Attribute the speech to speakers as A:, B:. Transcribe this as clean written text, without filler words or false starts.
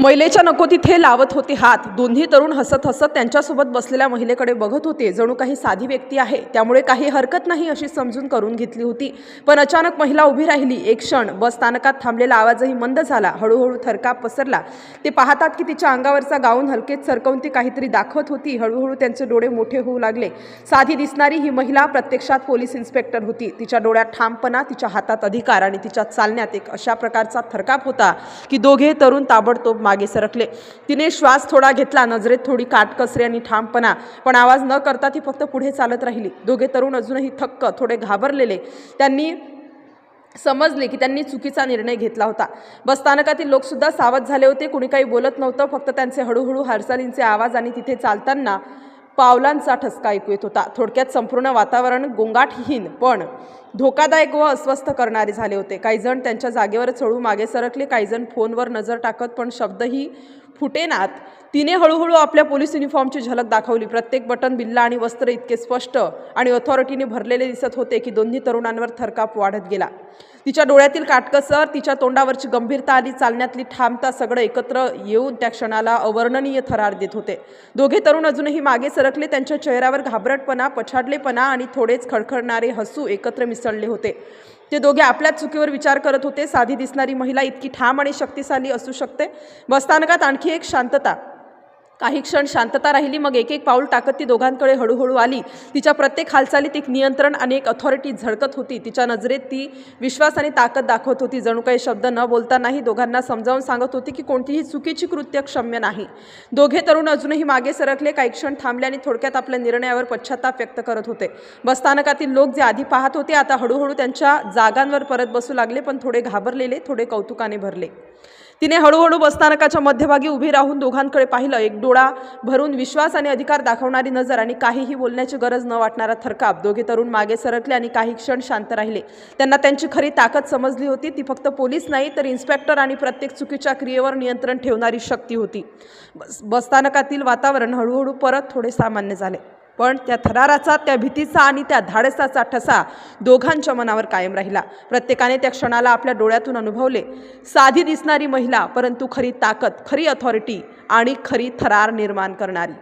A: महिलेच्या नको तिथे लावत होते हात. दोन्ही तरुण हसत हसत त्यांच्यासोबत बसलेल्या महिलेकडे बघत होते. जणू काही साधी व्यक्ती आहे, त्यामुळे काही हरकत नाही अशी समजून करून घेतली होती. पण अचानक महिला उभी राहिली. एक क्षण बस स्थानकात थांबलेला आवाजही मंद झाला. हळूहळू थरकाप पसरला. ते पाहतात की तिच्या अंगावरचा गाऊन हलकेच सरकवून ती काहीतरी दाखवत होती. हळूहळू त्यांचे डोळे मोठे होऊ लागले. साधी दिसणारी ही महिला प्रत्यक्षात पोलीस इन्स्पेक्टर होती. तिच्या डोळ्यात ठामपणा, तिच्या हातात अधिकार आणि तिच्या चालण्यात एक अशा प्रकारचा थरकाप होता की दोघे तरुण ताबडतोब मागे सरकले. तिने श्वास थोडा घेतला, नजरेत थोडी काटकसरी आणि ठामपणा, पण आवाज न करता ती फक्त पुढे चालत राहिली. दोघे तरुण अजूनही थक्क, थोडे घाबरलेले. त्यांनी समजले की त्यांनी चुकीचा निर्णय घेतला होता. बसस्थानकातील लोकसुद्धा सावध झाले होते. कुणी काही बोलत नव्हतं. फक्त त्यांचे हळूहळू हालचालींचे आवाज आणि तिथे चालताना पावलांचा ठसका ऐकू येत होता. थोडक्यात संपूर्ण वातावरण गोंगाटहीन पण धोकादायक व अस्वस्थ करणारे झाले होते. काही जण त्यांच्या जागेवरच हळू मागे सरकले, काही जण फोनवर नजर टाकत, पण शब्दही फुटेनात. तिने हळूहळू आपल्या पोलीस युनिफॉर्मची झलक दाखवली. प्रत्येक बटन, बिल्ला आणि वस्त्र इतके स्पष्ट आणि ऑथॉरिटीने भरलेले दिसत होते की दोन्ही तरुणांवर थरकाप वाढत गेला. तिच्या डोळ्यातील काटकसर, तिच्या तोंडावरची गंभीरता आणि चालण्यातली ठामता सगळं एकत्र येऊन त्या क्षणाला अवर्णनीय थरार देत होते. दोघे तरुण अजूनही मागे सरकले. त्यांच्या चेहऱ्यावर घाबरटपणा, पछाडलेपणा आणि थोडेच खडखडणारे हसू एकत्र मिसळले होते. ते दोघे आपल्याच चुकीवर विचार करत होते. साधी दिसणारी महिला इतकी ठाम आणि शक्तिशाली असू शकते. बसस्थानकात आणखी एक शांतता. काही क्षण शांतता राहिली. मग एक एक पाऊल टाकत ती दोघांकडे हळूहळू आली. तिच्या प्रत्येक हालचालीत एक नियंत्रण आणि एक अथॉरिटी झळकत होती. तिच्या नजरेत ती विश्वास आणि ताकद दाखवत होती. जणू काही शब्द न बोलता नाही, दोघांना समजावून सांगत होती की कोणतीही चुकीची कृत्य क्षम्य नाही. दोघे तरुण अजूनही मागे सरकले. काही क्षण थांबले आणि थोडक्यात आपल्या निर्णयावर पश्चाताप व्यक्त करत होते. बसस्थानकातील लोक जे आधी पाहत होते आता हळूहळू त्यांच्या जागांवर परत बसू लागले, पण थोडे घाबरलेले, थोडे कौतुकाने भरले. तिने हळूहळू बसस्थानकाच्या मध्यभागी उभी राहून दोघांकडे पाहिलं. एक डोळा भरून विश्वास आणि अधिकार दाखवणारी नजर आणि काहीही बोलण्याची गरज न वाटणारा थरकाप. दोघे तरुण मागे सरकले आणि काही क्षण शांत राहिले. त्यांना त्यांची खरी ताकद समजली होती. ती फक्त पोलीस नाही, तर इन्स्पेक्टर आणि प्रत्येक चुकीच्या क्रियेवर नियंत्रण ठेवणारी शक्ती होती. बसस्थानकातील वातावरण हळूहळू परत थोडे सामान्य झाले, पण त्या थराराचा, त्या भीतीचा आणि त्या धाडसाचा ठसा दोघांच्या मनावर कायम राहिला. प्रत्येकाने त्या क्षणाला आपल्या डोळ्यातून अनुभवले. साधी दिसणारी महिला, परंतु खरी ताकद, खरी अथॉरिटी आणि खरी थरार निर्माण करणारी.